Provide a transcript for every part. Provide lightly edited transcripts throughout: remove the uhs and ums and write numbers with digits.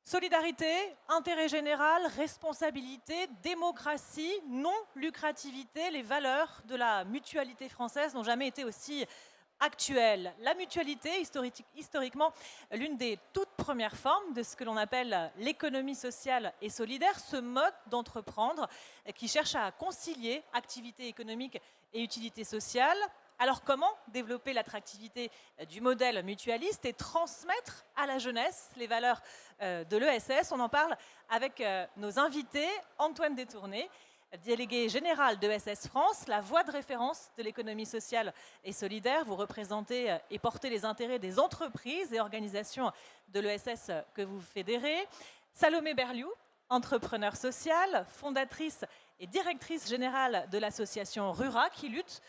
Solidarité, intérêt général, responsabilité, démocratie, non-lucrativité, les valeurs de la mutualité française n'ont jamais été aussi actuelles. La mutualité, historiquement, l'une des toutes premières formes de ce que l'on appelle l'économie sociale et solidaire, ce mode d'entreprendre qui cherche à concilier activité économique et utilité sociale. Alors comment développer l'attractivité du modèle mutualiste et transmettre à la jeunesse les valeurs de l'ESS? On en parle avec nos invités. Antoine Détourné, délégué général de ESS France, la voix de référence de l'économie sociale et solidaire. Vous représentez et portez les intérêts des entreprises et organisations de l'ESS que vous fédérez. Salomé Berliou, entrepreneur social, fondatrice et directrice générale de l'association Rura qui lutte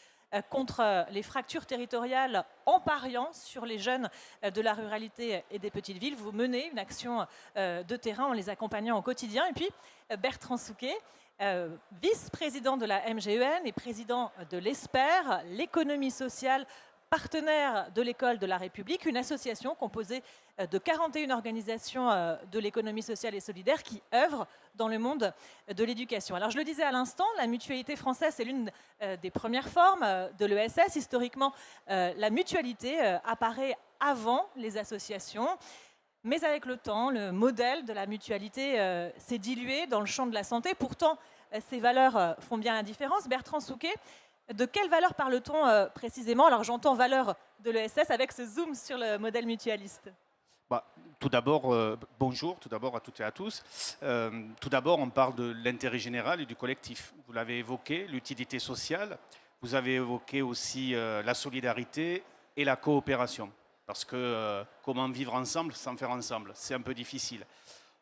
contre les fractures territoriales en pariant sur les jeunes de la ruralité et des petites villes. Vous menez une action de terrain en les accompagnant au quotidien. Et puis Bertrand Souquet, vice-président de la MGEN et président de l'ESPER, l'économie sociale, partenaire de l'École de la République, une association composée de 41 organisations de l'économie sociale et solidaire qui œuvrent dans le monde de l'éducation. Alors je le disais à l'instant, la mutualité française est l'une des premières formes de l'ESS. Historiquement, la mutualité apparaît avant les associations. Mais avec le temps, le modèle de la mutualité s'est dilué dans le champ de la santé. Pourtant, ces valeurs font bien la différence. Bertrand Souquet, de quelles valeurs parle-t-on précisément? Alors j'entends valeurs de l'ESS avec ce zoom sur le modèle mutualiste. Tout d'abord, bonjour, tout d'abord à toutes et à tous. Tout d'abord, on parle de l'intérêt général et du collectif. Vous l'avez évoqué, l'utilité sociale. Vous avez évoqué aussi la solidarité et la coopération. Parce que comment vivre ensemble sans faire ensemble, c'est un peu difficile.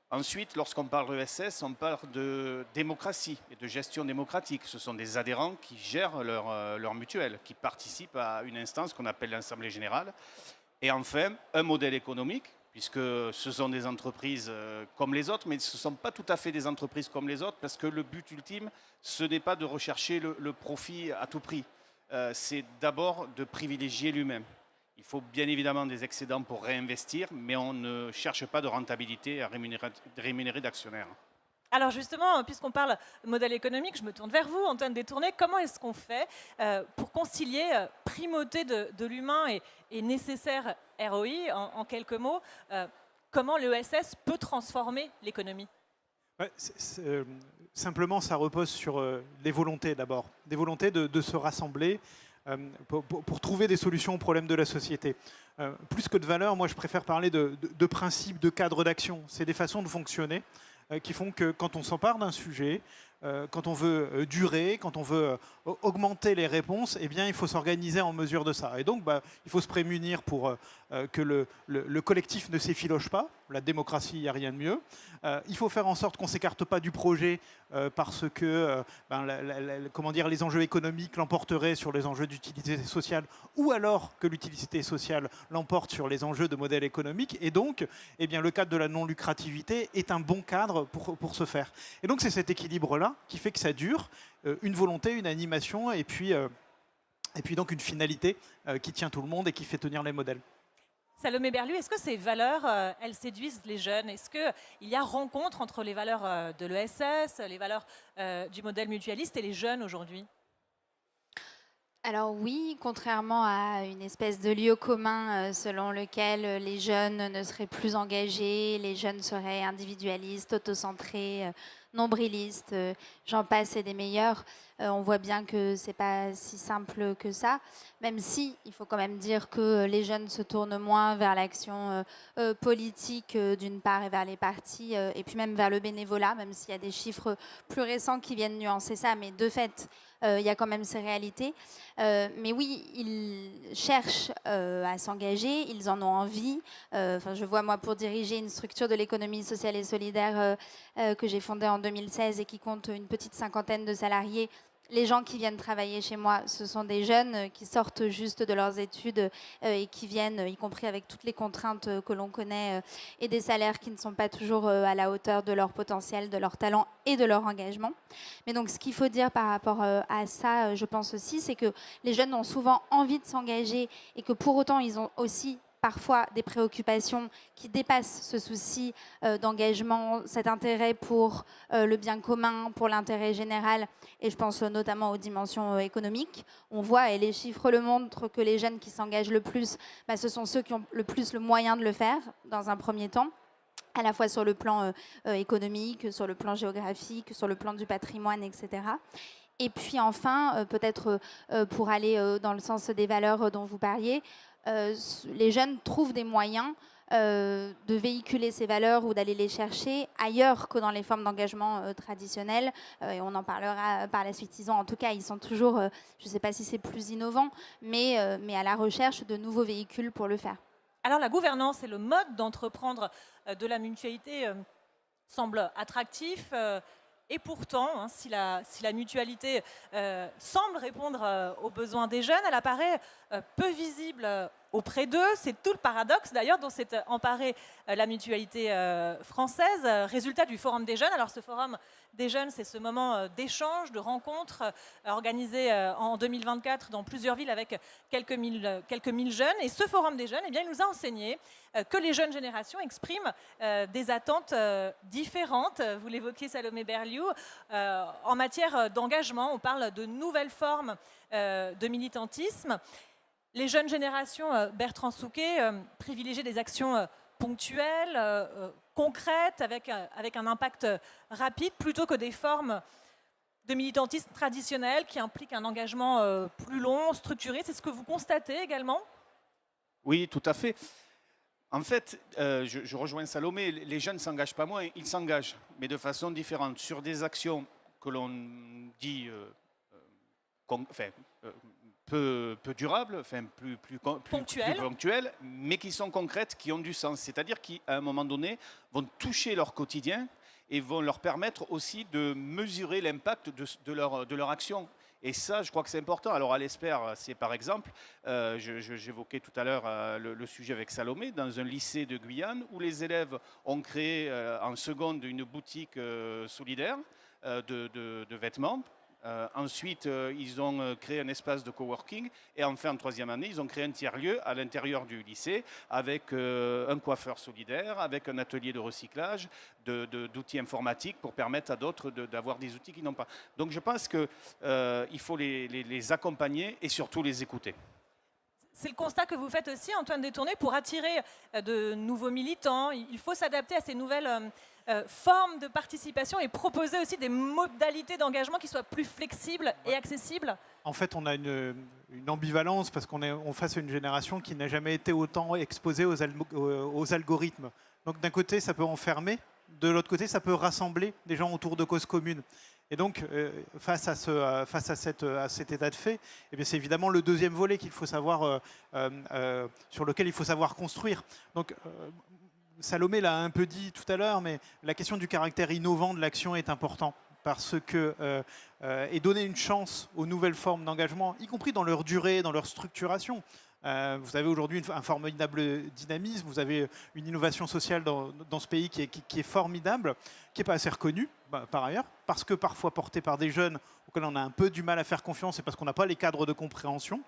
Ensuite, lorsqu'on parle ESS, on parle de démocratie et de gestion démocratique. Ce sont des adhérents qui gèrent leur mutuelle, qui participent à une instance qu'on appelle l'Assemblée générale. Et enfin, un modèle économique, puisque ce sont des entreprises comme les autres, mais ce ne sont pas tout à fait des entreprises comme les autres, parce que le but ultime, ce n'est pas de rechercher le profit à tout prix. C'est d'abord de privilégier l'humain. Il faut bien évidemment des excédents pour réinvestir, mais on ne cherche pas de rentabilité à rémunérer d'actionnaires. Alors justement, puisqu'on parle de modèle économique, je me tourne vers vous, Antoine Détourné. Comment est-ce qu'on fait pour concilier primauté de l'humain et nécessaire ROI? En quelques mots, comment l'ESS peut transformer l'économie? Simplement, ça repose sur les volontés d'abord. Des volontés de se rassembler pour trouver des solutions aux problèmes de la société. Plus que de valeurs, moi je préfère parler de principes, de cadres d'action. C'est des façons de fonctionner qui font que quand on s'empare d'un sujet, quand on veut durer, quand on veut augmenter les réponses, eh bien, il faut s'organiser en mesure de ça. Et donc, il faut se prémunir pour que le collectif ne s'effiloche pas. La démocratie, il n'y a rien de mieux. Il faut faire en sorte qu'on ne s'écarte pas du projet parce que comment dire, les enjeux économiques l'emporteraient sur les enjeux d'utilité sociale ou alors que l'utilité sociale l'emporte sur les enjeux de modèle économique. Et donc, eh bien, le cadre de la non-lucrativité est un bon cadre pour ce faire. Et donc, c'est cet équilibre-là qui fait que ça dure, une volonté, une animation et puis donc une finalité qui tient tout le monde et qui fait tenir les modèles. Salomé Berliou, est-ce que ces valeurs, elles séduisent les jeunes? Est-ce qu'il y a rencontre entre les valeurs de l'ESS, les valeurs du modèle mutualiste et les jeunes aujourd'hui? Alors oui, contrairement à une espèce de lieu commun selon lequel les jeunes ne seraient plus engagés, les jeunes seraient individualistes, autocentrés, nombrilistes, j'en passe et des meilleurs, on voit bien que c'est pas si simple que ça, même si il faut quand même dire que les jeunes se tournent moins vers l'action politique d'une part et vers les partis et puis même vers le bénévolat, même s'il y a des chiffres plus récents qui viennent nuancer ça, mais de fait, il y a quand même ces réalités. Mais oui, ils cherchent à s'engager, ils en ont envie. Je vois, moi, pour diriger une structure de l'économie sociale et solidaire que j'ai fondée en 2016 et qui compte une petite cinquantaine de salariés, les gens qui viennent travailler chez moi, ce sont des jeunes qui sortent juste de leurs études et qui viennent, y compris avec toutes les contraintes que l'on connaît et des salaires qui ne sont pas toujours à la hauteur de leur potentiel, de leur talent et de leur engagement. Mais donc, ce qu'il faut dire par rapport à ça, je pense aussi, c'est que les jeunes ont souvent envie de s'engager et que pour autant, ils ont aussi parfois des préoccupations qui dépassent ce souci d'engagement, cet intérêt pour le bien commun, pour l'intérêt général, et je pense notamment aux dimensions économiques. On voit, et les chiffres le montrent, que les jeunes qui s'engagent le plus, ce sont ceux qui ont le plus le moyen de le faire, dans un premier temps, à la fois sur le plan économique, sur le plan géographique, sur le plan du patrimoine, etc. Et puis enfin, peut-être pour aller dans le sens des valeurs dont vous parliez, les jeunes trouvent des moyens de véhiculer ces valeurs ou d'aller les chercher ailleurs que dans les formes d'engagement traditionnelles. Et on en parlera par la suite. En tout cas, ils sont toujours, je ne sais pas si c'est plus innovant, mais à la recherche de nouveaux véhicules pour le faire. Alors la gouvernance et le mode d'entreprendre de la mutualité semblent attractifs. Et pourtant, si la mutualité semble répondre aux besoins des jeunes, elle apparaît peu visible auprès d'eux. C'est tout le paradoxe d'ailleurs dont s'est emparée la mutualité française, résultat du Forum des jeunes. Alors ce Forum des jeunes, c'est ce moment d'échange, de rencontre organisé en 2024 dans plusieurs villes avec quelques mille jeunes. Et ce Forum des jeunes, il nous a enseigné que les jeunes générations expriment des attentes différentes. Vous l'évoquiez, Salomé Berliou, en matière d'engagement, on parle de nouvelles formes de militantisme. Les jeunes générations, Bertrand Souquet, privilégient des actions ponctuelles, concrètes, avec un impact rapide, plutôt que des formes de militantisme traditionnel qui impliquent un engagement plus long, structuré. C'est ce que vous constatez également ? Oui, tout à fait. En fait, je rejoins Salomé, les jeunes ne s'engagent pas moins, ils s'engagent, mais de façon différente, sur des actions que l'on dit peu durables, plus ponctuelles, mais qui sont concrètes, qui ont du sens, c'est-à-dire qui, à un moment donné, vont toucher leur quotidien et vont leur permettre aussi de mesurer l'impact de leur action. Et ça, je crois que c'est important. Alors, à l'ESPER, c'est par exemple, j'évoquais tout à l'heure le sujet avec Salomé, dans un lycée de Guyane, où les élèves ont créé en seconde une boutique solidaire de vêtements. Ensuite, ils ont créé un espace de coworking. Et enfin, en troisième année, ils ont créé un tiers-lieu à l'intérieur du lycée avec un coiffeur solidaire, avec un atelier de recyclage, d'outils informatiques pour permettre à d'autres d'avoir des outils qu'ils n'ont pas. Donc, je pense qu'il faut les accompagner et surtout les écouter. C'est le constat que vous faites aussi, Antoine Détourné, pour attirer de nouveaux militants. Il faut s'adapter à ces nouvelles formes de participation et proposer aussi des modalités d'engagement qui soient plus flexibles et accessibles. En fait, on a une ambivalence parce qu'on est face à une génération qui n'a jamais été autant exposée aux algorithmes. Donc d'un côté, ça peut enfermer, de l'autre côté, ça peut rassembler des gens autour de causes communes. Et donc, face à cet état de fait, eh bien, c'est évidemment le deuxième volet qu'il faut savoir, sur lequel il faut savoir construire. Donc, Salomé l'a un peu dit tout à l'heure, mais la question du caractère innovant de l'action est importante parce que et donner une chance aux nouvelles formes d'engagement, y compris dans leur durée, dans leur structuration. Vous avez aujourd'hui un formidable dynamisme, vous avez une innovation sociale dans ce pays qui est formidable, qui n'est pas assez reconnue par ailleurs, parce que parfois portée par des jeunes auxquels on a un peu du mal à faire confiance et parce qu'on n'a pas les cadres de compréhension,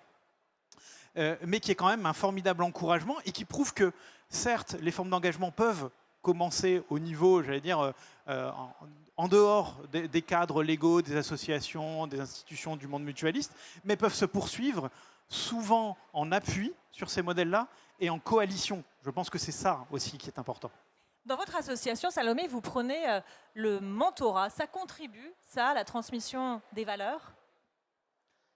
mais qui est quand même un formidable encouragement et qui prouve que, certes, les formes d'engagement peuvent commencer au niveau, j'allais dire, en dehors des cadres légaux, des associations, des institutions du monde mutualiste, mais peuvent se poursuivre souvent en appui sur ces modèles-là et en coalition. Je pense que c'est ça aussi qui est important. Dans votre association, Salomé, vous prenez le mentorat. Ça contribue, ça, à la transmission des valeurs ?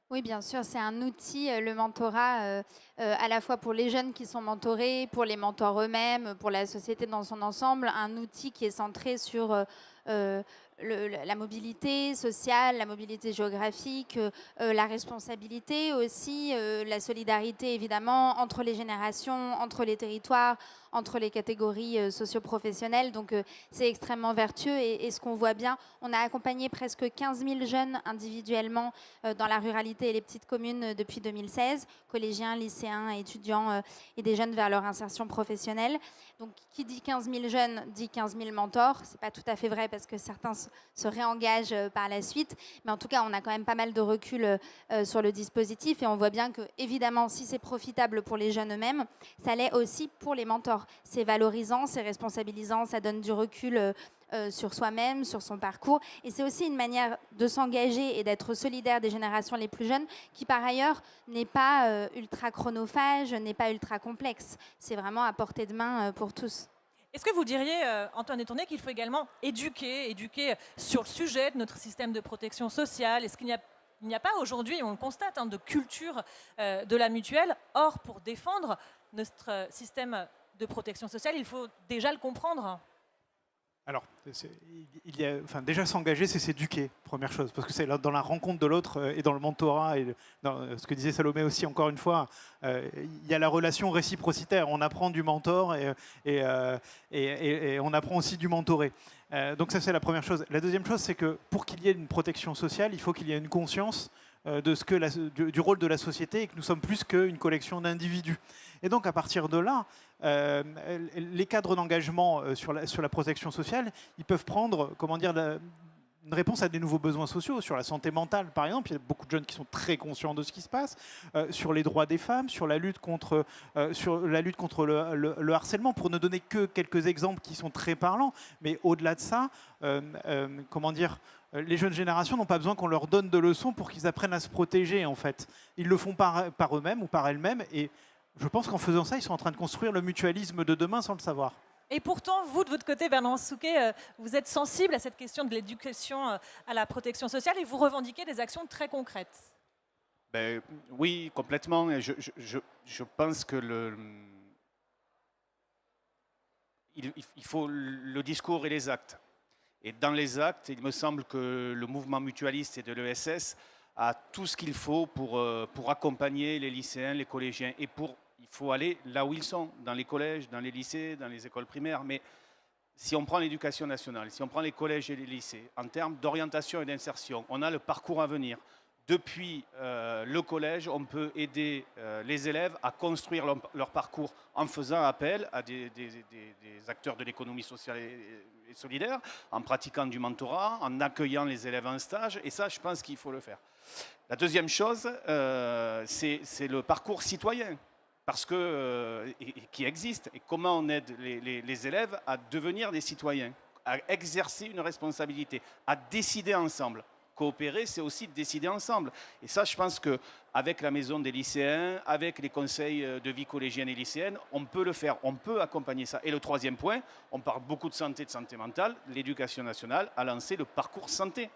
Oui, bien sûr, c'est un outil, le mentorat, à la fois pour les jeunes qui sont mentorés, pour les mentors eux-mêmes, pour la société dans son ensemble, un outil qui est centré sur la mobilité sociale, la mobilité géographique, la responsabilité aussi, la solidarité évidemment entre les générations, entre les territoires, entre les catégories socio-professionnelles. Donc c'est extrêmement vertueux et ce qu'on voit bien, on a accompagné presque 15 000 jeunes individuellement dans la ruralité et les petites communes depuis 2016, collégiens, lycéens, étudiants et des jeunes vers leur insertion professionnelle. Donc qui dit 15 000 jeunes dit 15 000 mentors. C'est pas tout à fait vrai parce que certains se réengagent par la suite. Mais en tout cas, on a quand même pas mal de recul sur le dispositif et on voit bien que, évidemment, si c'est profitable pour les jeunes eux-mêmes, ça l'est aussi pour les mentors. C'est valorisant, c'est responsabilisant, ça donne du recul sur soi-même, sur son parcours. Et c'est aussi une manière de s'engager et d'être solidaire des générations les plus jeunes qui, par ailleurs, n'est pas ultra chronophage, n'est pas ultra complexe. C'est vraiment à portée de main pour tous. Est-ce que vous diriez, Antoine Détourné, qu'il faut également éduquer sur le sujet de notre système de protection sociale? Est-ce qu'il n'y a pas aujourd'hui, on le constate, de culture de la mutuelle? Or, pour défendre notre système de protection sociale, il faut déjà le comprendre. Alors, déjà s'engager, c'est s'éduquer, première chose, parce que c'est dans la rencontre de l'autre et dans le mentorat, et dans ce que disait Salomé aussi, encore une fois, il y a la relation réciprocitaire. On apprend du mentor et on apprend aussi du mentoré. Donc ça, c'est la première chose. La deuxième chose, c'est que pour qu'il y ait une protection sociale, il faut qu'il y ait une conscience du rôle de la société et que nous sommes plus qu'une collection d'individus. Et donc, à partir de là, les cadres d'engagement sur la protection sociale, ils peuvent prendre, une réponse à des nouveaux besoins sociaux, sur la santé mentale, par exemple. Il y a beaucoup de jeunes qui sont très conscients de ce qui se passe, sur les droits des femmes, sur la lutte contre le harcèlement, pour ne donner que quelques exemples qui sont très parlants. Mais au-delà de ça, les jeunes générations n'ont pas besoin qu'on leur donne de leçons pour qu'ils apprennent à se protéger, en fait. Ils le font par eux-mêmes ou par elles-mêmes. Et je pense qu'en faisant ça, ils sont en train de construire le mutualisme de demain sans le savoir. Et pourtant, vous, de votre côté, Bernard Souquet, vous êtes sensible à cette question de l'éducation à la protection sociale et vous revendiquez des actions très concrètes. Oui, complètement. Et je pense que il faut le discours et les actes. Et dans les actes, il me semble que le mouvement mutualiste et de l'ESS a tout ce qu'il faut pour accompagner les lycéens, les collégiens. Et il faut aller là où ils sont, dans les collèges, dans les lycées, dans les écoles primaires. Mais si on prend l'éducation nationale, si on prend les collèges et les lycées, en termes d'orientation et d'insertion, on a le parcours à venir. Depuis le collège, on peut aider les élèves à construire leur parcours en faisant appel à des acteurs de l'économie sociale et solidaire, en pratiquant du mentorat, en accueillant les élèves en stage. Et ça, je pense qu'il faut le faire. La deuxième chose, c'est le parcours citoyen, qui existe. Et comment on aide les élèves à devenir des citoyens, à exercer une responsabilité, à décider ensemble. Coopérer, c'est aussi décider ensemble. Et ça, je pense qu'avec la maison des lycéens, avec les conseils de vie collégienne et lycéenne, on peut le faire, on peut accompagner ça. Et le troisième point, on parle beaucoup de santé mentale, l'éducation nationale a lancé le parcours santé.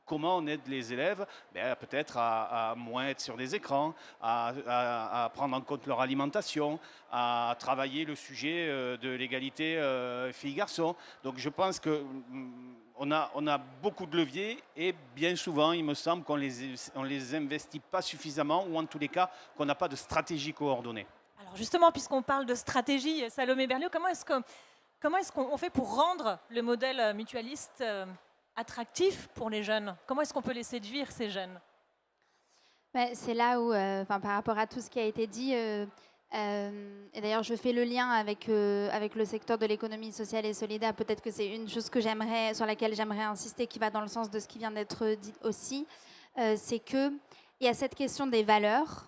Comment on aide les élèves peut-être à moins être sur des écrans, à prendre en compte leur alimentation, à travailler le sujet de l'égalité filles-garçons. Donc je pense qu'on a beaucoup de leviers et bien souvent, il me semble qu'on les investit pas suffisamment ou en tous les cas, qu'on n'a pas de stratégie coordonnée. Alors justement, puisqu'on parle de stratégie, Salomé Berliot, comment est-ce qu'on fait pour rendre le modèle mutualiste attractif pour les jeunes? Comment est-ce qu'on peut les séduire, ces jeunes? C'est là où, par rapport à tout ce qui a été dit, et d'ailleurs je fais le lien avec le secteur de l'économie sociale et solidaire, peut-être que c'est une chose sur laquelle j'aimerais insister, qui va dans le sens de ce qui vient d'être dit aussi, c'est qu'il y a cette question des valeurs,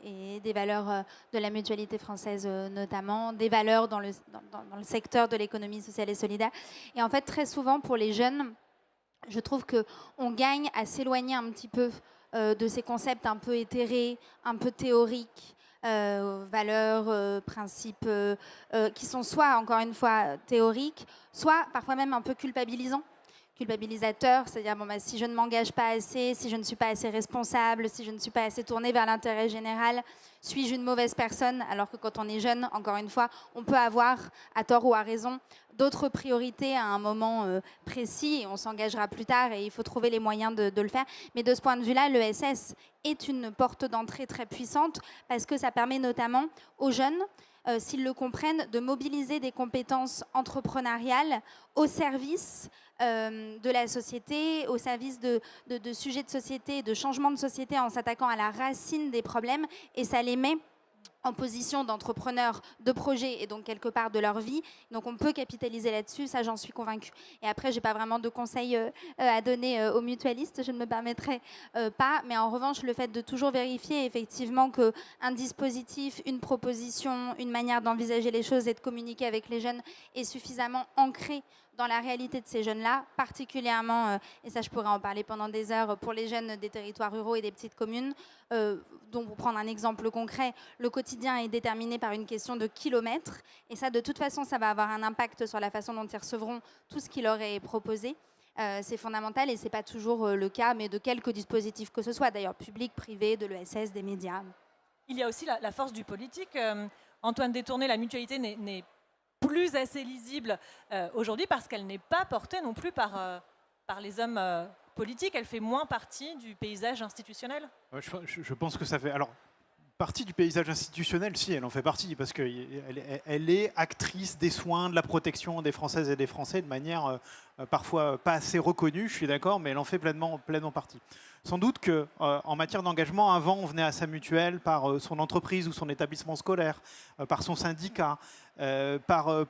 et des valeurs de la mutualité française notamment, des valeurs dans le secteur de l'économie sociale et solidaire. Et en fait, très souvent, pour les jeunes, je trouve qu'on gagne à s'éloigner un petit peu de ces concepts un peu éthérés, un peu théoriques, valeurs, principes, qui sont soit, encore une fois, théoriques, soit parfois même un peu culpabilisants. Culpabilisateur, c'est-à-dire si je ne m'engage pas assez, si je ne suis pas assez responsable, si je ne suis pas assez tournée vers l'intérêt général, suis-je une mauvaise personne? Alors que quand on est jeune, encore une fois, on peut avoir, à tort ou à raison, d'autres priorités à un moment précis, et on s'engagera plus tard et il faut trouver les moyens de le faire. Mais de ce point de vue-là, l'ESS est une porte d'entrée très puissante parce que ça permet notamment aux jeunes, s'ils le comprennent, de mobiliser des compétences entrepreneuriales au service de la société, au service de sujets de société, de changements de société en s'attaquant à la racine des problèmes. Et ça les met en position d'entrepreneurs, de projets et donc quelque part de leur vie. Donc on peut capitaliser là-dessus, ça j'en suis convaincue. Et après, je n'ai pas vraiment de conseils à donner aux mutualistes, je ne me permettrai pas. Mais en revanche, le fait de toujours vérifier effectivement qu'un dispositif, une proposition, une manière d'envisager les choses et de communiquer avec les jeunes est suffisamment ancré dans la réalité de ces jeunes-là, particulièrement, et ça je pourrais en parler pendant des heures, pour les jeunes des territoires ruraux et des petites communes, dont pour prendre un exemple concret, le quotidien est déterminé par une question de kilomètres, et ça de toute façon ça va avoir un impact sur la façon dont ils recevront tout ce qui leur est proposé. C'est fondamental et ce n'est pas toujours le cas, mais de quelques dispositifs que ce soit, d'ailleurs publics, privés, de l'ESS, des médias. Il y a aussi la force du politique. Antoine Détourné, la mutualité n'est plus assez lisible aujourd'hui parce qu'elle n'est pas portée non plus par les hommes politiques. Elle fait moins partie du paysage institutionnel. Je pense que ça fait... Alors, partie du paysage institutionnel, si, elle en fait partie, parce qu'elle est actrice des soins, de la protection des Françaises et des Français de manière parfois pas assez reconnue, je suis d'accord, mais elle en fait pleinement partie. Sans doute qu'en matière d'engagement, avant, on venait à sa mutuelle par son entreprise ou son établissement scolaire, par son syndicat, par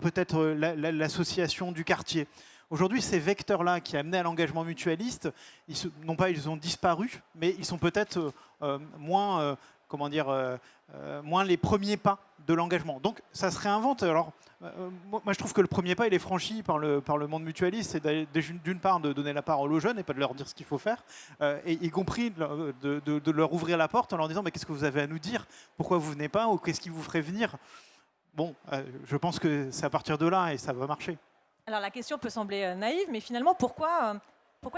peut-être l'association du quartier. Aujourd'hui, ces vecteurs-là qui amenaient à l'engagement mutualiste, non pas ils ont disparu, mais ils sont peut-être moins, moins les premiers pas de l'engagement. Donc, ça se réinvente. Alors, moi, je trouve que le premier pas, il est franchi par le monde mutualiste. C'est d'une part de donner la parole aux jeunes et pas de leur dire ce qu'il faut faire, et y compris de leur ouvrir la porte en leur disant « mais qu'est-ce que vous avez à nous dire? Pourquoi vous venez pas? Ou qu'est-ce qui vous ferait venir ?» Bon, je pense que c'est à partir de là et ça va marcher. Alors la question peut sembler naïve, mais finalement, pourquoi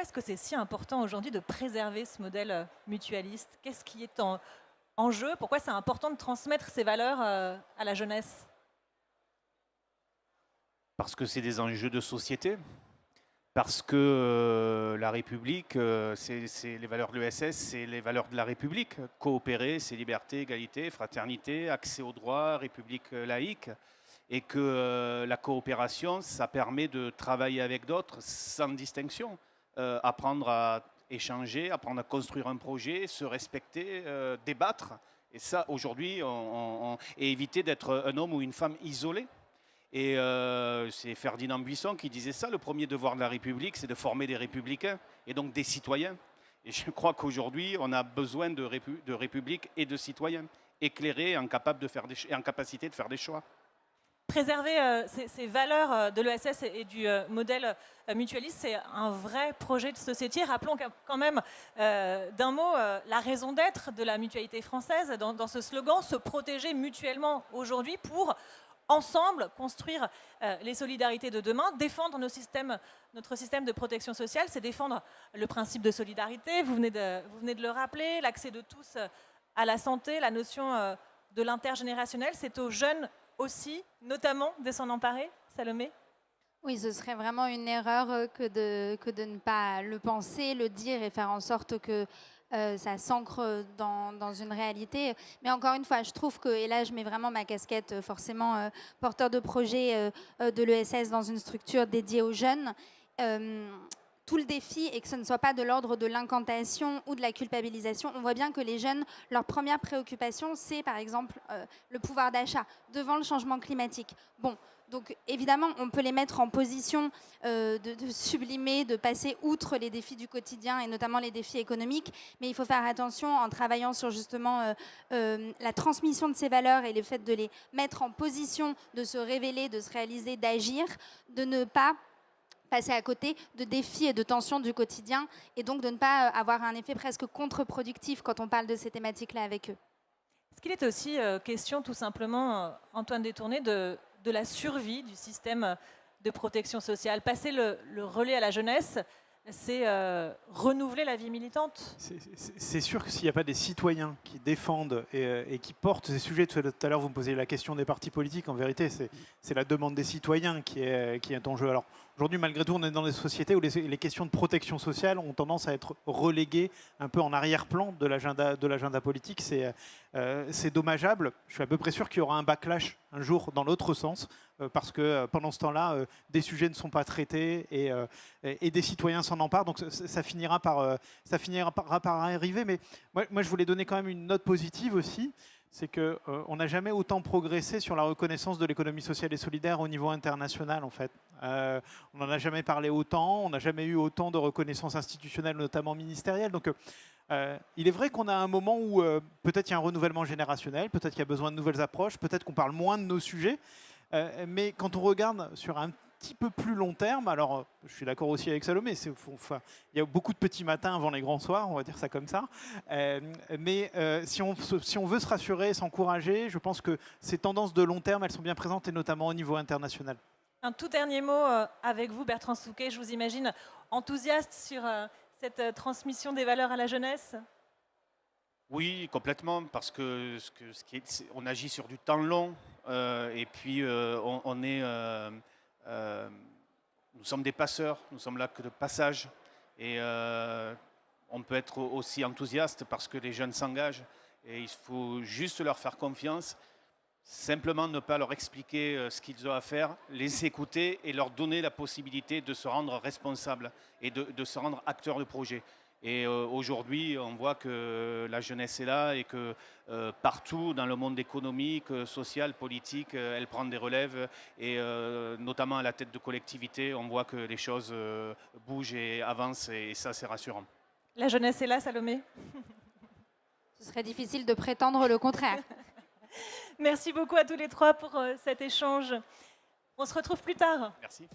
est-ce que c'est si important aujourd'hui de préserver ce modèle mutualiste? Qu'est-ce qui est en jeu? Pourquoi c'est important de transmettre ces valeurs à la jeunesse? Parce que c'est des enjeux de société. Parce que la République, c'est les valeurs de l'ESS, c'est les valeurs de la République. Coopérer, c'est liberté, égalité, fraternité, accès aux droits, République laïque. Et que la coopération, ça permet de travailler avec d'autres sans distinction, apprendre à échanger, apprendre à construire un projet, se respecter, débattre. Et ça, aujourd'hui, et éviter d'être un homme ou une femme isolé. Et c'est Ferdinand Buisson qui disait ça, le premier devoir de la République, c'est de former des républicains, et donc des citoyens. Et je crois qu'aujourd'hui, on a besoin de république et de citoyens, éclairés et en capacité de faire des choix. Préserver ces valeurs de l'ESS et du modèle mutualiste, c'est un vrai projet de société. Rappelons quand même d'un mot la raison d'être de la mutualité française dans ce slogan, se protéger mutuellement aujourd'hui pour ensemble construire les solidarités de demain, défendre notre système de protection sociale, c'est défendre le principe de solidarité, vous venez de le rappeler, l'accès de tous à la santé, la notion de l'intergénérationnel, c'est aux jeunes aussi, notamment, de s'en emparer, Salomé? Oui, ce serait vraiment une erreur que de ne pas le penser, le dire et faire en sorte que ça s'ancre dans une réalité. Mais encore une fois, je trouve que, et là je mets vraiment ma casquette forcément porteur de projet de l'ESS dans une structure dédiée aux jeunes, tout le défi est que ce ne soit pas de l'ordre de l'incantation ou de la culpabilisation. On voit bien que les jeunes, leur première préoccupation, c'est par exemple le pouvoir d'achat devant le changement climatique. Bon, donc évidemment, on peut les mettre en position de sublimer, de passer outre les défis du quotidien et notamment les défis économiques, mais il faut faire attention en travaillant sur justement la transmission de ces valeurs et le fait de les mettre en position de se révéler, de se réaliser, d'agir, de ne pas passer à côté de défis et de tensions du quotidien et donc de ne pas avoir un effet presque contre-productif quand on parle de ces thématiques-là avec eux. Est-ce qu'il est aussi question tout simplement, Antoine Détourné, de la survie du système de protection sociale? Passer le relais à la jeunesse, c'est renouveler la vie militante? C'est sûr que s'il n'y a pas des citoyens qui défendent et qui portent ces sujets, tout à l'heure vous me posiez la question des partis politiques, en vérité c'est la demande des citoyens qui est en jeu. Alors aujourd'hui malgré tout on est dans des sociétés où les questions de protection sociale ont tendance à être reléguées un peu en arrière-plan de l'agenda politique. C'est dommageable. Je suis à peu près sûr qu'il y aura un backlash un jour dans l'autre sens parce que pendant ce temps-là des sujets ne sont pas traités et des citoyens s'en emparent, donc ça finira par arriver. Mais moi je voulais donner quand même une note positive aussi, c'est qu'on n'a jamais autant progressé sur la reconnaissance de l'économie sociale et solidaire au niveau international, en fait. On n'en a jamais parlé autant, on n'a jamais eu autant de reconnaissance institutionnelle, notamment ministérielle. Donc, il est vrai qu'on a un moment où peut-être il y a un renouvellement générationnel, peut-être qu'il y a besoin de nouvelles approches, peut-être qu'on parle moins de nos sujets, mais quand on regarde sur un petit peu plus long terme, alors je suis d'accord aussi avec Salomé, il y a beaucoup de petits matins avant les grands soirs, on va dire ça comme ça, mais si on veut se rassurer, s'encourager, je pense que ces tendances de long terme, elles sont bien présentes, et notamment au niveau international. Un tout dernier mot avec vous, Bertrand Souquet. Je vous imagine enthousiaste sur cette transmission des valeurs à la jeunesse. Oui, complètement, parce que on agit sur du temps long, et puis nous sommes des passeurs, nous sommes là que de passage, et on peut être aussi enthousiaste parce que les jeunes s'engagent, et il faut juste leur faire confiance, simplement ne pas leur expliquer ce qu'ils ont à faire, les écouter et leur donner la possibilité de se rendre responsables et de se rendre acteurs de projet. Et aujourd'hui, on voit que la jeunesse est là et que partout dans le monde économique, social, politique, elle prend des relèves. Et notamment à la tête de collectivités, on voit que les choses bougent et avancent, et ça, c'est rassurant. La jeunesse est là, Salomé. Ce serait difficile de prétendre le contraire. Merci beaucoup à tous les trois pour cet échange. On se retrouve plus tard. Merci.